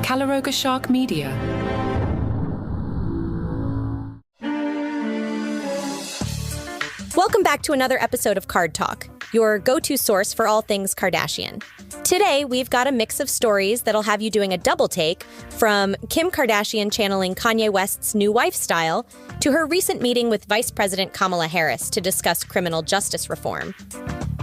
Calabasas Media. Welcome back to another episode of Card Talk, your go-to source for all things Kardashian. Today, we've got a mix of stories that'll have you doing a double take, from Kim Kardashian channeling Kanye West's new wife style to her recent meeting with Vice President Kamala Harris to discuss criminal justice reform.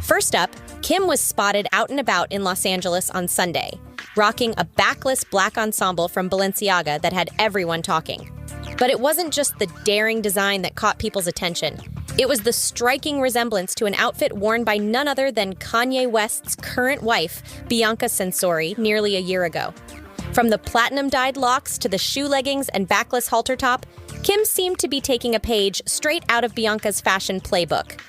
First up, Kim was spotted out and about in Los Angeles on Sunday, rocking a backless black ensemble from Balenciaga that had everyone talking. But it wasn't just the daring design that caught people's attention. It was the striking resemblance to an outfit worn by none other than Kanye West's current wife, Bianca Censori, nearly a year ago. From the platinum-dyed locks to the shoe leggings and backless halter top, Kim seemed to be taking a page straight out of Bianca's fashion playbook.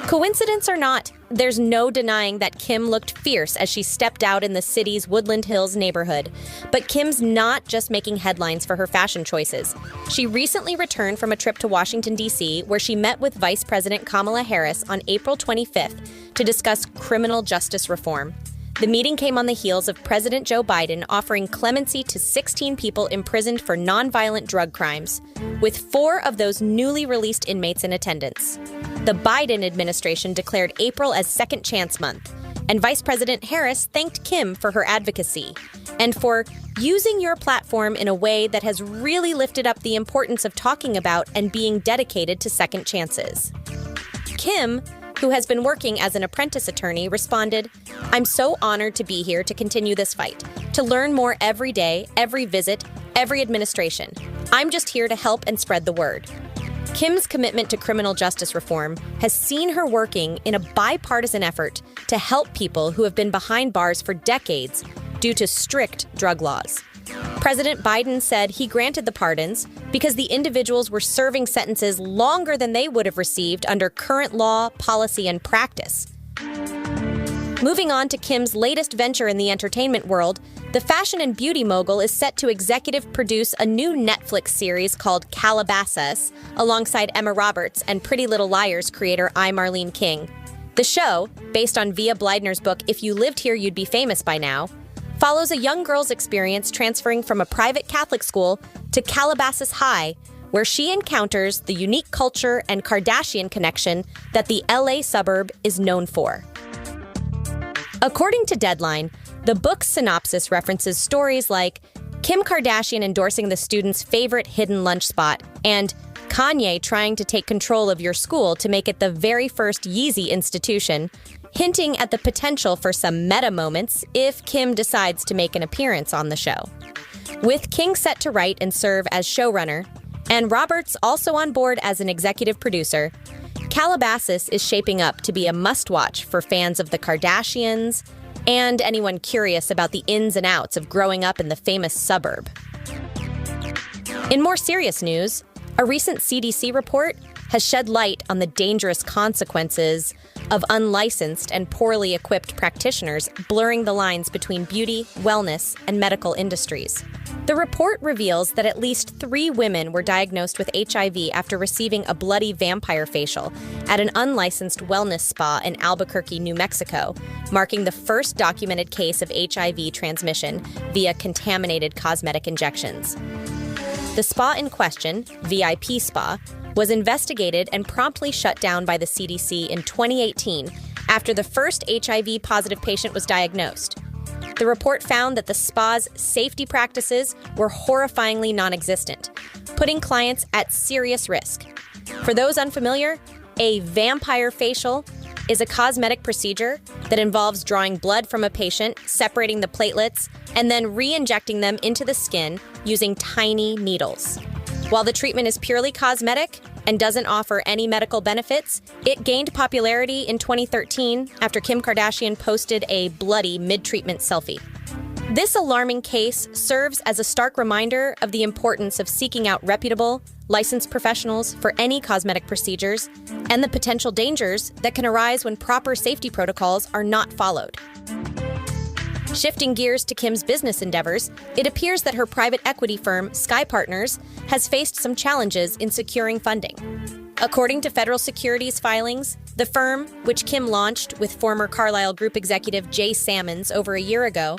Coincidence or not, there's no denying that Kim looked fierce as she stepped out in the city's Woodland Hills neighborhood. But Kim's not just making headlines for her fashion choices. She recently returned from a trip to Washington, D.C., where she met with Vice President Kamala Harris on April 25th to discuss criminal justice reform. The meeting came on the heels of President Joe Biden offering clemency to 16 people imprisoned for nonviolent drug crimes, with 4 of those newly released inmates in attendance. The Biden administration declared April as Second Chance Month, and Vice President Harris thanked Kim for her advocacy and for using your platform in a way that has really lifted up the importance of talking about and being dedicated to second chances. Kim, who has been working as an apprentice attorney, responded, "I'm so honored to be here to continue this fight, to learn more every day, every visit, every administration. I'm just here to help and spread the word." Kim's commitment to criminal justice reform has seen her working in a bipartisan effort to help people who have been behind bars for decades due to strict drug laws. President Biden said he granted the pardons because the individuals were serving sentences longer than they would have received under current law, policy, and practice. Moving on to Kim's latest venture in the entertainment world, the fashion and beauty mogul is set to executive produce a new Netflix series called Calabasas, alongside Emma Roberts and Pretty Little Liars creator I. Marlene King. The show, based on Via Bleidner's book If You Lived Here, You'd Be Famous by Now, follows a young girl's experience transferring from a private Catholic school to Calabasas High, where she encounters the unique culture and Kardashian connection that the LA suburb is known for. According to Deadline, the book's synopsis references stories like Kim Kardashian endorsing the student's favorite hidden lunch spot and Kanye trying to take control of your school to make it the very first Yeezy institution, hinting at the potential for some meta moments if Kim decides to make an appearance on the show. With King set to write and serve as showrunner, and Roberts also on board as an executive producer, Calabasas is shaping up to be a must-watch for fans of the Kardashians and anyone curious about the ins and outs of growing up in the famous suburb. In more serious news, a recent CDC report has shed light on the dangerous consequences of unlicensed and poorly equipped practitioners blurring the lines between beauty, wellness, and medical industries. The report reveals that at least 3 women were diagnosed with HIV after receiving a bloody vampire facial at an unlicensed wellness spa in Albuquerque, New Mexico, marking the first documented case of HIV transmission via contaminated cosmetic injections. The spa in question, VIP Spa, was investigated and promptly shut down by the CDC in 2018 after the first HIV-positive patient was diagnosed. The report found that the spa's safety practices were horrifyingly non-existent, putting clients at serious risk. For those unfamiliar, a vampire facial is a cosmetic procedure that involves drawing blood from a patient, separating the platelets, and then re-injecting them into the skin using tiny needles. While the treatment is purely cosmetic and doesn't offer any medical benefits, it gained popularity in 2013 after Kim Kardashian posted a bloody mid-treatment selfie. This alarming case serves as a stark reminder of the importance of seeking out reputable, licensed professionals for any cosmetic procedures and the potential dangers that can arise when proper safety protocols are not followed. Shifting gears to Kim's business endeavors, it appears that her private equity firm, Sky Partners, has faced some challenges in securing funding. According to federal securities filings, the firm, which Kim launched with former Carlyle Group executive Jay Sammons over a year ago,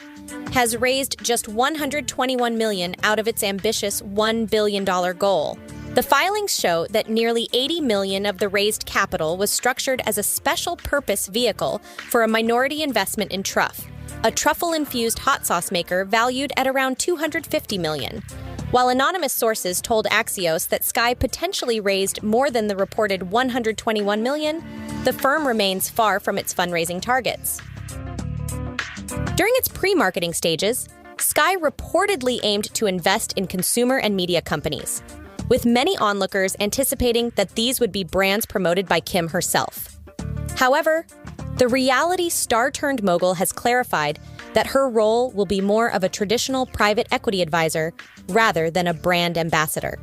has raised just $121 million out of its ambitious $1 billion goal. The filings show that nearly $80 million of the raised capital was structured as a special purpose vehicle for a minority investment in Truff, a truffle-infused hot sauce maker valued at around $250 million. While anonymous sources told Axios that Sky potentially raised more than the reported $121 million, the firm remains far from its fundraising targets. During its pre-marketing stages, Sky reportedly aimed to invest in consumer and media companies, with many onlookers anticipating that these would be brands promoted by Kim herself. However, the reality star-turned-mogul has clarified that her role will be more of a traditional private equity advisor rather than a brand ambassador.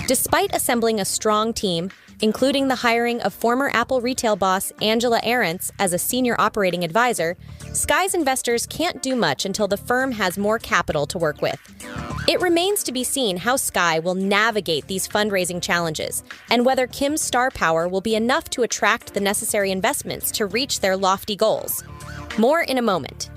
Despite assembling a strong team, including the hiring of former Apple retail boss Angela Ahrendts as a senior operating advisor, Sky's investors can't do much until the firm has more capital to work with. It remains to be seen how Sky will navigate these fundraising challenges and whether Kim's star power will be enough to attract the necessary investments to reach their lofty goals. More in a moment.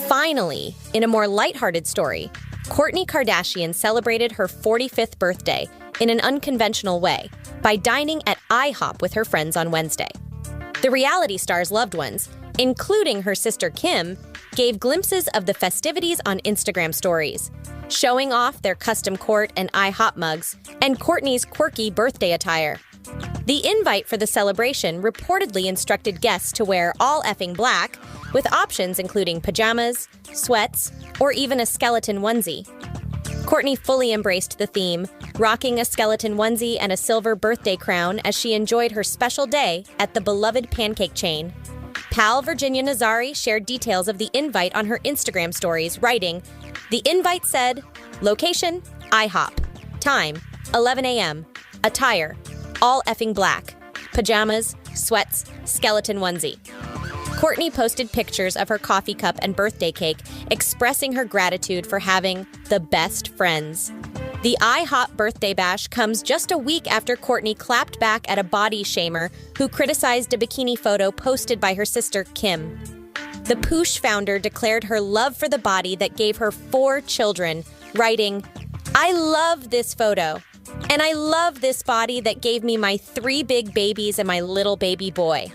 Finally, in a more lighthearted story, Kourtney Kardashian celebrated her 45th birthday in an unconventional way by dining at IHOP with her friends on Wednesday. The reality star's loved ones, including her sister Kim, gave glimpses of the festivities on Instagram stories, showing off their custom Kourt and IHOP mugs and Kourtney's quirky birthday attire. The invite for the celebration reportedly instructed guests to wear all effing black, with options including pajamas, sweats, or even a skeleton onesie. Kourtney fully embraced the theme, rocking a skeleton onesie and a silver birthday crown as she enjoyed her special day at the beloved pancake chain. Pal Virginia Nazari shared details of the invite on her Instagram stories, writing, "The invite said, location, IHOP. Time, 11 a.m. Attire, all effing black. Pajamas, sweats, skeleton onesie." Kourtney posted pictures of her coffee cup and birthday cake, expressing her gratitude for having the best friends. The IHOP birthday bash comes just a week after Kourtney clapped back at a body shamer who criticized a bikini photo posted by her sister Kim. The Poosh founder declared her love for the body that gave her 4 children, writing, "I love this photo. And I love this body that gave me my 3 big babies and my little baby boy."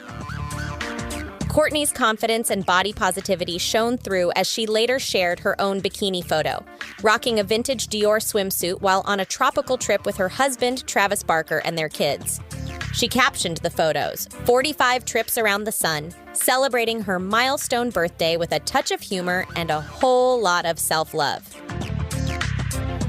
Kourtney's confidence and body positivity shone through as she later shared her own bikini photo, rocking a vintage Dior swimsuit while on a tropical trip with her husband, Travis Barker, and their kids. She captioned the photos, 45 trips around the sun, celebrating her milestone birthday with a touch of humor and a whole lot of self-love.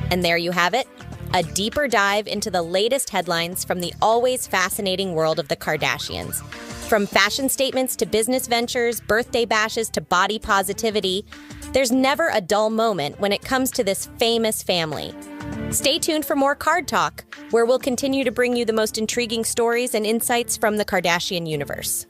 And there you have it. A deeper dive into the latest headlines from the always fascinating world of the Kardashians. From fashion statements to business ventures, birthday bashes to body positivity, there's never a dull moment when it comes to this famous family. Stay tuned for more Card Talk, where we'll continue to bring you the most intriguing stories and insights from the Kardashian universe.